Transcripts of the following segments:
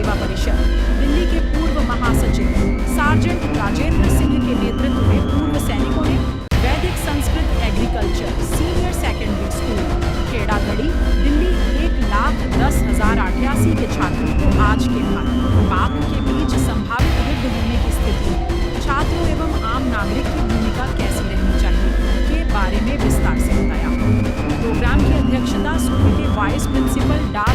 सेवा परिषद दिल्ली के पूर्व महासचिव सार्जेंट राजेंद्र सिंह के नेतृत्व में पूर्व सैनिकों ने Vedic Sanskrit agriculture senior secondary school Khedagarhi Delhi 1,10,088 के छात्रों को आज के भारत पाक के बीच संभावित युद्ध होने की स्थिति में छात्रों एवं आम नागरिक की भूमिका कैसी रहनी चाहिए के बारे में विस्तार से बताया। प्रोग्राम की अध्यक्षता स्कूल के वाइस प्रिंसिपल डा.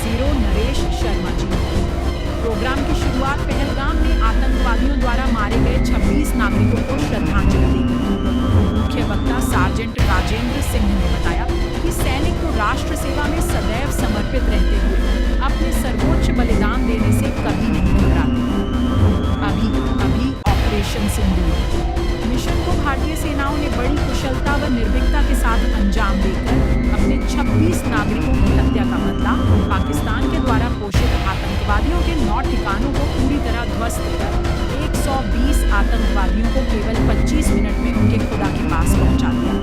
Zero नरेश शर्मा जी ने की। प्रोग्राम की शुरुआत पहलगाम में आतंकवादियों द्वारा मारे गए 26 नागरिकों को श्रद्धांजलि देकर की गई। मुख्य वक्ता सार्जेंट राजेंद्र सिंह ने बताया कि सैनिक को राष्ट्र सेवा में सदैव समर्पित रहते हुए अपने सर्वोच्च बलिदान देने से कभी नहीं घबराते। अभी ऑपरेशन सिंदूर मिशन को भारतीय सेनाओं ने बड़ी कुशलता व निर्भीकता के साथ अंजाम देकर अपने 26 नागरिकों की हत्या का बदला पाकिस्तान के द्वारा पोषित आतंकवादियों के 9 ठिकानों को पूरी तरह ध्वस्त कर 120 आतंकवादियों को केवल 25 मिनट में उनके खुदा के पास पहुंचा दिया।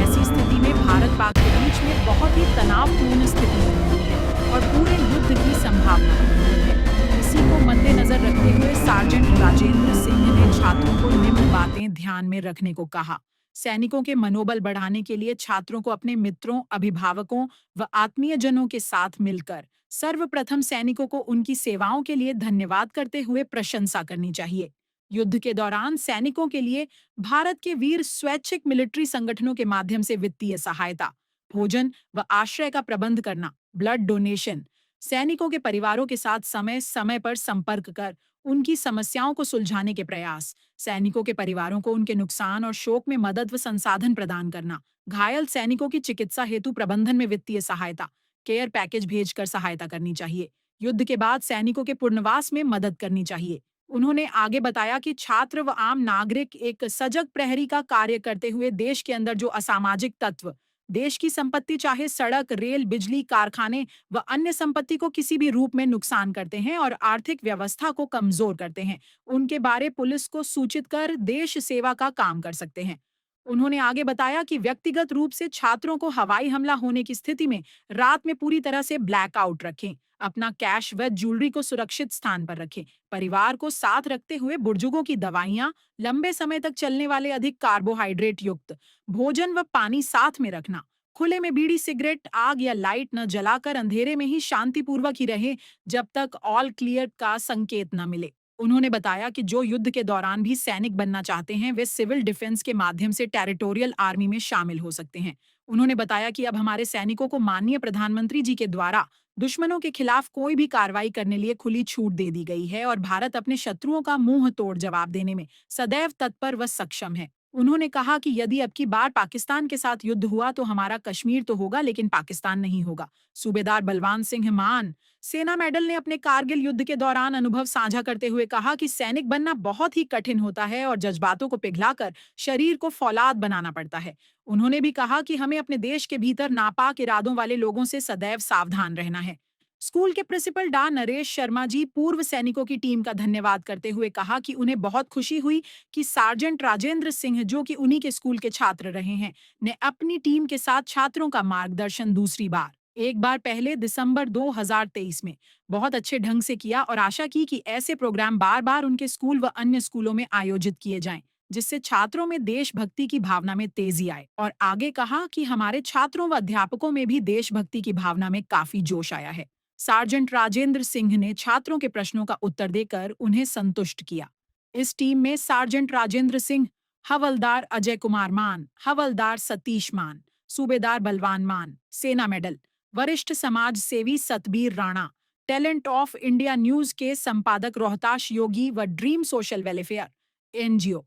ऐसी स्थिति में भारत पाक के बीच में बहुत ही तनावपूर्ण स्थिति बनी हुई है और पूरे युद्ध की संभावना बनी हुई है। इसी को मद्देनजर रखते हुए सार्जेंट राजेंद्र सिंह ने छात्रों को निम्न बातें ध्यान में रखने को कहा। सैनिकों के मनोबल बढ़ाने के लिए छात्रों को अपने मित्रों, अभिभावकों व आत्मीयजनों के साथ मिलकर सर्वप्रथम सैनिकों को उनकी सेवाओं के लिए धन्यवाद करते हुए प्रशंसा करनी चाहिए। युद्ध के दौरान सैनिकों के लिए भारत के वीर स्वैच्छिक मिलिट्री संगठनों के माध्यम से वित्तीय सहायता, भोजन व आश्रय का प्रबंध करना, ब्लड डोनेशन, सैनिकों के परिवारों के साथ समय समय पर संपर्क कर उनकी समस्याओं को सुलझाने के प्रयास, सैनिकों के परिवारों को उनके नुकसान और शोक में मदद व संसाधन प्रदान करना, घायल सैनिकों की चिकित्सा हेतु प्रबंधन में वित्तीय सहायता, केयर पैकेज भेजकर सहायता करनी चाहिए। युद्ध के बाद सैनिकों के पुनर्वास में मदद करनी चाहिए। उन्होंने आगे बताया कि छात्र व आम नागरिक एक सजग प्रहरी का कार्य करते हुए देश के अंदर जो असामाजिक तत्व देश की संपत्ति चाहे सड़क, रेल, बिजली, कारखाने व अन्य संपत्ति को किसी भी रूप में नुकसान करते हैं और आर्थिक व्यवस्था को कमजोर करते हैं, उनके बारे पुलिस को सूचित कर देश सेवा का काम कर सकते हैं। उन्होंने आगे बताया कि व्यक्तिगत रूप से छात्रों को हवाई हमला होने की स्थिति में रात में पूरी तरह से ब्लैकआउट रखें, अपना कैश व ज्वेलरी को सुरक्षित स्थान पर रखें, परिवार को साथ रखते हुए बुजुर्गों की दवाइयां, लंबे समय तक चलने वाले अधिक कार्बोहाइड्रेट युक्त भोजन व पानी साथ में रखना, खुले में बीड़ी, सिगरेट, आग या लाइट न जलाकर अंधेरे में ही शांतिपूर्वक ही रहे जब तक ऑल क्लियर का संकेत न मिले। उन्होंने बताया कि जो युद्ध के दौरान भी सैनिक बनना चाहते हैं वे सिविल डिफेंस के माध्यम से टेरिटोरियल आर्मी में शामिल हो सकते हैं। उन्होंने बताया कि अब हमारे सैनिकों को माननीय प्रधानमंत्री जी के द्वारा दुश्मनों के खिलाफ कोई भी कार्रवाई करने लिए खुली छूट दे दी गई है और भारत अपने शत्रुओं का मुंह तोड़ जवाब देने में सदैव तत्पर व सक्षम है। उन्होंने कहा कि यदि अब की बार पाकिस्तान के साथ युद्ध हुआ तो हमारा कश्मीर तो होगा लेकिन पाकिस्तान नहीं होगा। सूबेदार बलवान सिंह मान सेना मेडल ने अपने कारगिल युद्ध के दौरान अनुभव साझा करते हुए कहा कि सैनिक बनना बहुत ही कठिन होता है और जज्बातों को पिघलाकर शरीर को फौलाद बनाना पड़ता है। उन्होंने भी कहा कि हमें अपने देश के भीतर नापाक इरादों वाले लोगों से सदैव सावधान रहना है। स्कूल के प्रिंसिपल डा. नरेश शर्मा जी पूर्व सैनिकों की टीम का धन्यवाद करते हुए कहा कि उन्हें बहुत खुशी हुई कि सार्जेंट राजेंद्र सिंह, जो कि उन्हीं के स्कूल के छात्र रहे हैं, ने अपनी टीम के साथ छात्रों का मार्गदर्शन दूसरी बार एक बार पहले दिसंबर 2023 में बहुत अच्छे ढंग से किया और आशा की कि ऐसे प्रोग्राम बार बार उनके स्कूल व अन्य स्कूलों में आयोजित किए जाएं, जिससे छात्रों में देशभक्ति की भावना में तेजी आए। और आगे कहा कि हमारे छात्रों व अध्यापकों में भी देशभक्ति की भावना में काफी जोश आया है। सार्जेंट राजेंद्र सिंह ने छात्रों के प्रश्नों का उत्तर देकर उन्हें संतुष्ट किया। इस टीम में सार्जेंट राजेंद्र सिंह, हवलदार अजय कुमार मान, हवलदार सतीश मान, सूबेदार बलवान मान, सेना मेडल, वरिष्ठ समाज सेवी Satbir Rana, talent of India news के संपादक रोहताश योगी व ड्रीम सोशल वेलफेयर एनजीओ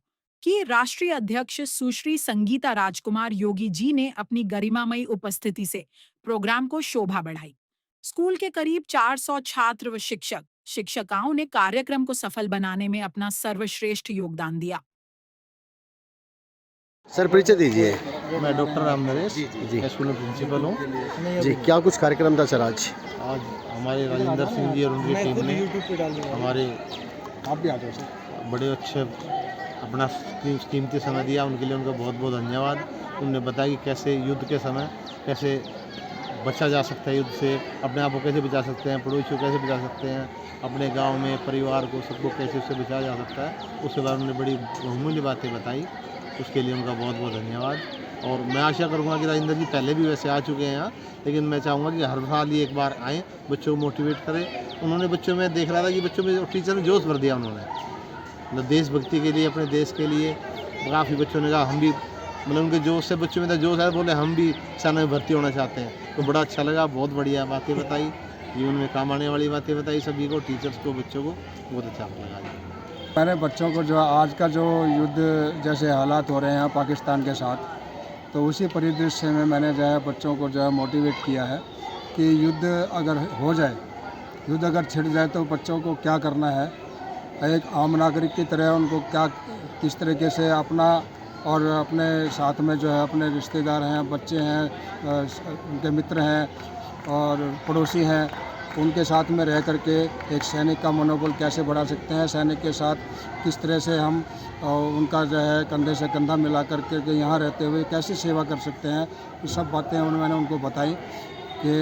की राष्ट्रीय अध्यक्ष सुश्री संगीता राजकुमार योगी जी ने अपनी गरिमामयी उपस्थिति से प्रोग्राम को शोभा बढ़ाई। स्कूल के करीब 400 छात्र व शिक्षकाओं ने कार्यक्रम को सफल बनाने में अपना सर्वश्रेष्ठ योगदान दिया। सर परिचय दीजिए। मैं डॉक्टर राम नरेश जी स्कूल में प्रिंसिपल हूँ। जी, क्या कुछ कार्यक्रम था सर आज? आज हमारे राजेंद्र सिंह जी और उनकी टीम ने हमारे बड़े अच्छे अपना कीमती समय दिया, उनके लिए उनका बहुत बहुत धन्यवाद। उन्होंने बताया कि कैसे युद्ध के समय कैसे बचा जा सकता है युद्ध से, अपने आप को कैसे बचा सकते हैं, पड़ोसियों को कैसे बचा सकते हैं, अपने गांव में परिवार को सबको कैसे उससे बचाया जा सकता है, उसके बारे में उन्होंने बड़ी बहुमूल्य बातें बताई। उसके लिए उनका बहुत बहुत धन्यवाद। और मैं आशा करूँगा कि राजेंद्र जी पहले भी वैसे आ चुके हैं यहाँ, लेकिन मैं चाहूँगा कि हर साल ही एक बार आएँ, बच्चों को मोटिवेट करें। उन्होंने बच्चों में देख रहा था कि बच्चों में टीचर ने जोश भर दिया उन्होंने, मतलब देशभक्ति के लिए, अपने देश के लिए। काफ़ी बच्चों ने कहा हम भी, मतलब उनके जोश से बच्चों में था जोश है, बोले हम भी सेना में भर्ती होना चाहते हैं। तो बड़ा अच्छा लगा, बहुत बढ़िया बातें बताई, जीवन में काम आने वाली बातें बताई सभी को, टीचर्स को, बच्चों को बहुत अच्छा लगा। मैंने बच्चों को जो आज का जो युद्ध जैसे हालात हो रहे हैं पाकिस्तान के साथ, तो उसी परिदृश्य में मैंने जो है बच्चों को जो है मोटिवेट किया है कि युद्ध अगर हो जाए, युद्ध अगर छिड़ जाए तो बच्चों को क्या करना है, एक आम नागरिक की तरह उनको क्या किस तरीके से अपना और अपने साथ में जो है अपने रिश्तेदार हैं, बच्चे हैं, उनके मित्र हैं और पड़ोसी हैं, उनके साथ में रह करके एक सैनिक का मनोबल कैसे बढ़ा सकते हैं, सैनिक के साथ किस तरह से हम उनका जो है कंधे से कंधा मिला करके के यहाँ रहते हुए कैसे सेवा कर सकते हैं, ये सब बातें मैंने उनको बताई कि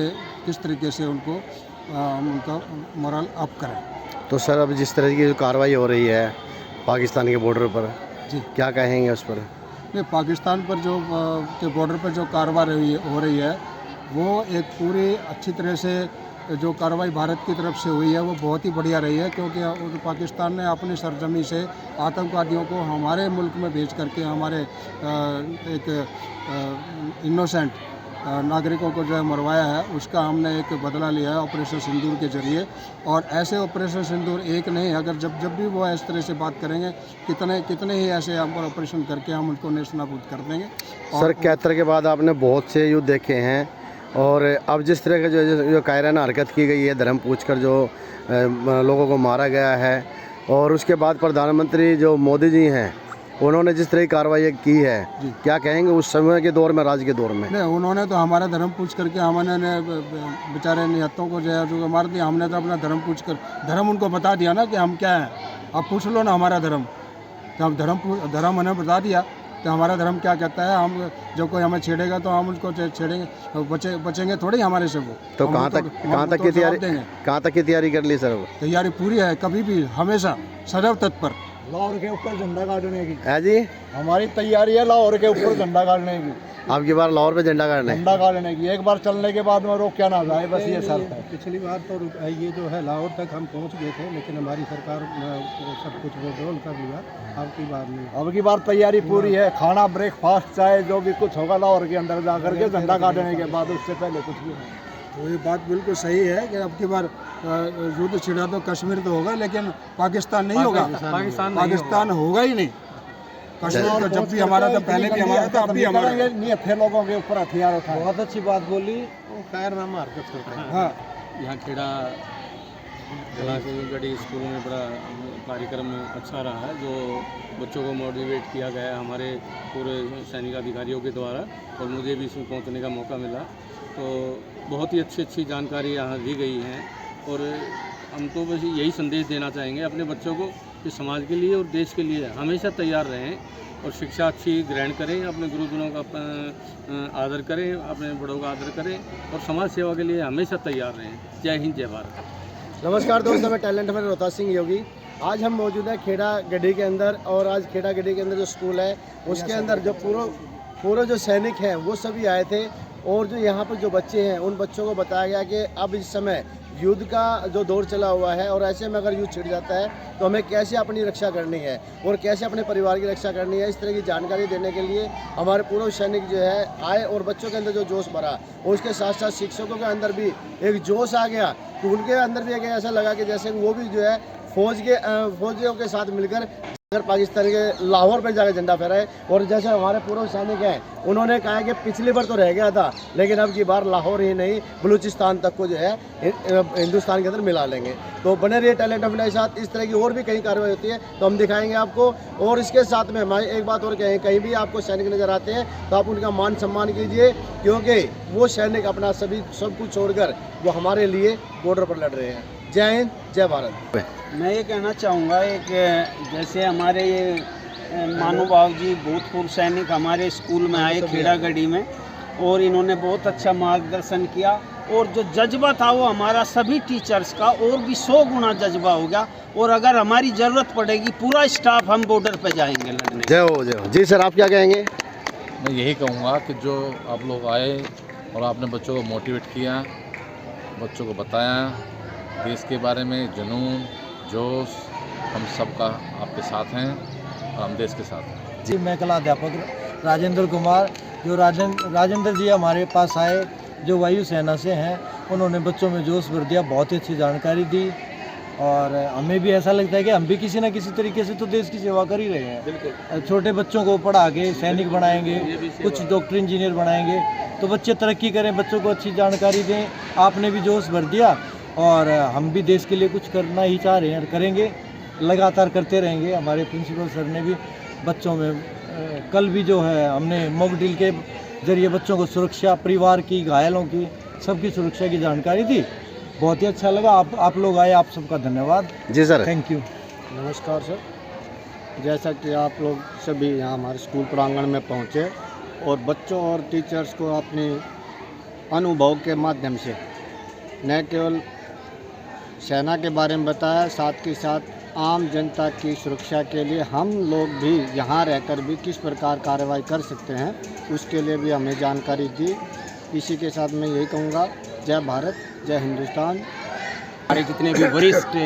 किस तरीके से उनको उनका मोरल अप करें। तो सर अब जिस तरह की जो कार्रवाई हो रही है पाकिस्तान के बॉर्डर पर, जी क्या कहेंगे उस पर? नहीं, पाकिस्तान पर जो के बॉर्डर पर जो कार्रवाई हो रही है वो एक पूरी अच्छी तरह से जो कार्रवाई भारत की तरफ से हुई है वो बहुत ही बढ़िया रही है, क्योंकि पाकिस्तान ने अपनी सरजमी से आतंकवादियों को हमारे मुल्क में भेज करके हमारे एक इनोसेंट नागरिकों को जो है मरवाया है, उसका हमने एक बदला लिया है ऑपरेशन सिंदूर के जरिए। और ऐसे ऑपरेशन सिंदूर एक नहीं, अगर जब भी वो इस तरह से बात करेंगे, कितने ही ऐसे हम ऑपरेशन करके हम उनको नेस्तनाबूद कर देंगे। सर 71 के बाद आपने बहुत से युद्ध देखे हैं, और अब जिस तरह का जो कायराना हरकत की गई है, धर्म पूछकर जो लोगों को मारा गया है, और उसके बाद प्रधानमंत्री जो मोदी जी हैं उन्होंने जिस तरह की कार्रवाई की है, क्या कहेंगे उस समय के दौर में, राज के दौर में? नहीं, उन्होंने तो हमारा धर्म पूछ करके हमने बेचारे निहत्तों को जो है जो मार दिया। हमने तो अपना धर्म पूछ कर धर्म उनको बता दिया ना कि हम क्या हैं। अब पूछ लो ना हमारा धर्म, तो हम धर्म उन्हें बता दिया कि हमारा धर्म क्या कहता है। हम जो कोई हमें छेड़ेगा तो हम उसको छेड़ेंगे, बचेंगे थोड़ी हमारे से वो। तो कहाँ तक की तैयारी कर ली सर? तैयारी पूरी है, कभी भी हमेशा सदैव तत्पर। लाहौर के ऊपर झंडा गाड़ने की है जी, हमारी तैयारी है। लाहौर के ऊपर झंडा गाड़ने की, अब की बार लाहौर पे झंडा गाड़ने की। एक बार चलने के बाद में रोक क्या ना जाए, बस ये शर्त है। पिछली बार तो ये जो है लाहौर तक हम पहुंच गए थे, लेकिन हमारी सरकार सब कुछ विड्रॉल कर लिया। अब की बार नहीं, अब की बार तैयारी पूरी है। खाना, ब्रेकफास्ट, चाहे जो भी कुछ होगा लाहौर के अंदर जा करके झंडा गाड़ने के बाद, उससे पहले कुछ भी नहीं। तो ये बात बिल्कुल सही है कि अब की बार युद्ध छिड़ा तो कश्मीर तो होगा, लेकिन पाकिस्तान नहीं होगा। पाकिस्तान होगा ही नहीं। कश्मीर तो जब भी हमारा था, पहले भी हमारा था, अब भी हमारा नहीं थे। लोगों के ऊपर हथियार उठाए। बहुत अच्छी बात बोली। कायरनामा हरकत करते हैं। हाँ, यहाँ खेड़ा गढ़ी स्कूल में बड़ा कार्यक्रम अच्छा रहा है, जो बच्चों को मोटिवेट किया गया हमारे पूरे सैनिक अधिकारियों के द्वारा, और मुझे भी इसमें पहुँचने का मौका मिला। तो बहुत ही अच्छी जानकारी यहाँ दी गई हैं, और हम तो बस यही संदेश देना चाहेंगे अपने बच्चों को कि समाज के लिए और देश के लिए हमेशा तैयार रहें, और शिक्षा अच्छी ग्रहण करें, अपने गुरुजनों का आदर करें, अपने बड़ों का आदर करें, और समाज सेवा के लिए हमेशा तैयार रहें। जय हिंद, जय भारत। नमस्कार दोस्तों, मैं टैलेंट में रोहतास सिंह योगी। आज हम मौजूद हैं खेड़ा गढ़ी के अंदर, और आज खेड़ा गढ़ी के अंदर जो स्कूल है उसके अंदर जो पूरे जो सैनिक हैं वो सभी आए थे, और जो यहाँ पर जो बच्चे हैं उन बच्चों को बताया गया कि अब इस समय युद्ध का जो दौर चला हुआ है, और ऐसे में अगर युद्ध छिड़ जाता है तो हमें कैसे अपनी रक्षा करनी है और कैसे अपने परिवार की रक्षा करनी है। इस तरह की जानकारी देने के लिए हमारे पूर्व सैनिक जो है आए, और बच्चों के अंदर जो जोश भरा, और उसके साथ साथ शिक्षकों के अंदर भी एक जोश आ गया कि उनके अंदर भी एक ऐसा लगा कि जैसे वो भी जो है फौजियों के साथ मिलकर अगर पाकिस्तान के लाहौर पर जाकर झंडा फहराए। और जैसे हमारे पूर्व सैनिक हैं उन्होंने कहा कि पिछली बार तो रह गया था, लेकिन अब की बार लाहौर ही नहीं बलूचिस्तान तक को जो है हिंदुस्तान के अंदर मिला लेंगे। तो बने रहिए टैलेंट अपने के साथ। इस तरह की और भी कई कार्रवाई होती है तो हम दिखाएंगे आपको। और इसके साथ में हमारी एक बात और कहें, कहीं भी आपको सैनिक नज़र आते हैं तो आप उनका मान सम्मान कीजिए, क्योंकि वो सैनिक अपना सब कुछ छोड़कर वो हमारे लिए बॉर्डर पर लड़ रहे हैं। जय हिंद, जय भारत। मैं ये कहना चाहूँगा, एक जैसे हमारे ये महानुभाव जी भूतपूर्व सैनिक हमारे स्कूल में आए खेड़ा गढ़ी में, और इन्होंने बहुत अच्छा मार्गदर्शन किया और जो जज्बा था वो हमारा सभी टीचर्स का और भी 100 गुना जज्बा हो गया और अगर हमारी ज़रूरत पड़ेगी पूरा स्टाफ हम बॉर्डर पे जाएंगे लड़ने। जय हो जय हो। जी सर, आप क्या कहेंगे? मैं यही कहूँगा कि जो आप लोग आए और आपने बच्चों को मोटिवेट किया, बच्चों को बताया देश के बारे में, जुनून जोश, हम सबका आपके साथ हैं और हम देश के साथ हैं। जी, मैं कला अध्यापक राजेंद्र कुमार, जो राजेंद्र जी हमारे पास आए जो वायुसेना से हैं, उन्होंने बच्चों में जोश भर दिया, बहुत ही अच्छी जानकारी दी और हमें भी ऐसा लगता है कि हम भी किसी न किसी तरीके से तो देश की सेवा कर ही रहे हैं। छोटे बच्चों को पढ़ा के सैनिक बनाएंगे, कुछ डॉक्टर इंजीनियर बनाएंगे, तो बच्चे तरक्की करें, बच्चों को अच्छी जानकारी दें। आपने भी जोश भर दिया और हम भी देश के लिए कुछ करना ही चाह रहे हैं और करेंगे, लगातार करते रहेंगे। हमारे प्रिंसिपल सर ने भी बच्चों में कल भी जो है हमने मॉक ड्रिल के जरिए बच्चों को सुरक्षा, परिवार की, घायलों की, सबकी सुरक्षा की जानकारी दी। बहुत ही अच्छा लगा। आप लोग आए, आप सबका धन्यवाद। जी सर, थैंक यू। नमस्कार सर, जैसा कि आप लोग सभी यहाँ हमारे स्कूल प्रांगण में पहुँचे और बच्चों और टीचर्स को अपने अनुभव के माध्यम से न केवल सेना के बारे में बताया, साथ के साथ आम जनता की सुरक्षा के लिए हम लोग भी यहाँ रहकर भी किस प्रकार कार्रवाई कर सकते हैं, उसके लिए भी हमें जानकारी दी। इसी के साथ मैं यही कहूँगा, जय भारत, जय हिंदुस्तान। हमारे जितने भी वरिष्ठ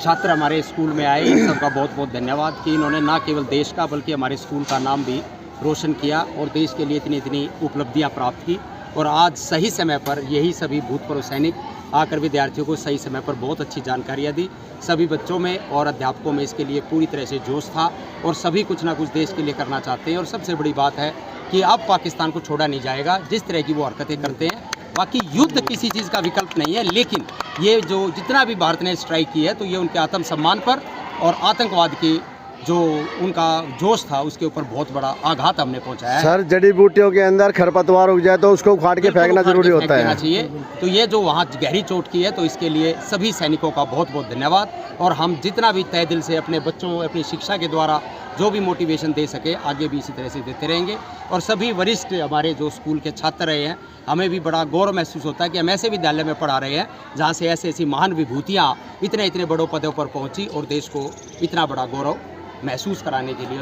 छात्र हमारे स्कूल में आए, इन सबका बहुत बहुत धन्यवाद कि इन्होंने न केवल देश का बल्कि हमारे स्कूल का नाम भी रोशन किया और देश के लिए इतनी उपलब्धियां प्राप्त की। और आज सही समय पर यही सभी भूतपूर्व सैनिक आकर विद्यार्थियों को सही समय पर बहुत अच्छी जानकारियाँ दी। सभी बच्चों में और अध्यापकों में इसके लिए पूरी तरह से जोश था और सभी कुछ ना कुछ देश के लिए करना चाहते हैं। और सबसे बड़ी बात है कि अब पाकिस्तान को छोड़ा नहीं जाएगा जिस तरह की वो हरकतें करते हैं। बाकी युद्ध किसी चीज़ का विकल्प नहीं है, लेकिन ये जो जितना भी भारत ने स्ट्राइक की है तो ये उनके आत्मसम्मान पर और आतंकवाद की जो उनका जोश था उसके ऊपर बहुत बड़ा आघात हमने पहुंचाया है। सर, जड़ी बूटियों के अंदर खरपतवार उग जाए तो उसको उखाड़ के फेंकना जरूरी होता है। चाहिए। तो ये जो वहाँ गहरी चोट की है तो इसके लिए सभी सैनिकों का बहुत बहुत धन्यवाद। और हम जितना भी तय दिल से अपने बच्चों, अपनी शिक्षा के द्वारा जो भी मोटिवेशन दे सके आगे भी इसी तरह से देते रहेंगे। और सभी वरिष्ठ हमारे जो स्कूल के छात्र रहे हैं, हमें भी बड़ा गौरव महसूस होता है कि हम ऐसे विद्यालय में पढ़ा रहे हैं जहाँ से ऐसी महान विभूतियाँ इतने बड़ों पदों पर पहुँची और देश को इतना बड़ा गौरव महसूस कराने के लिए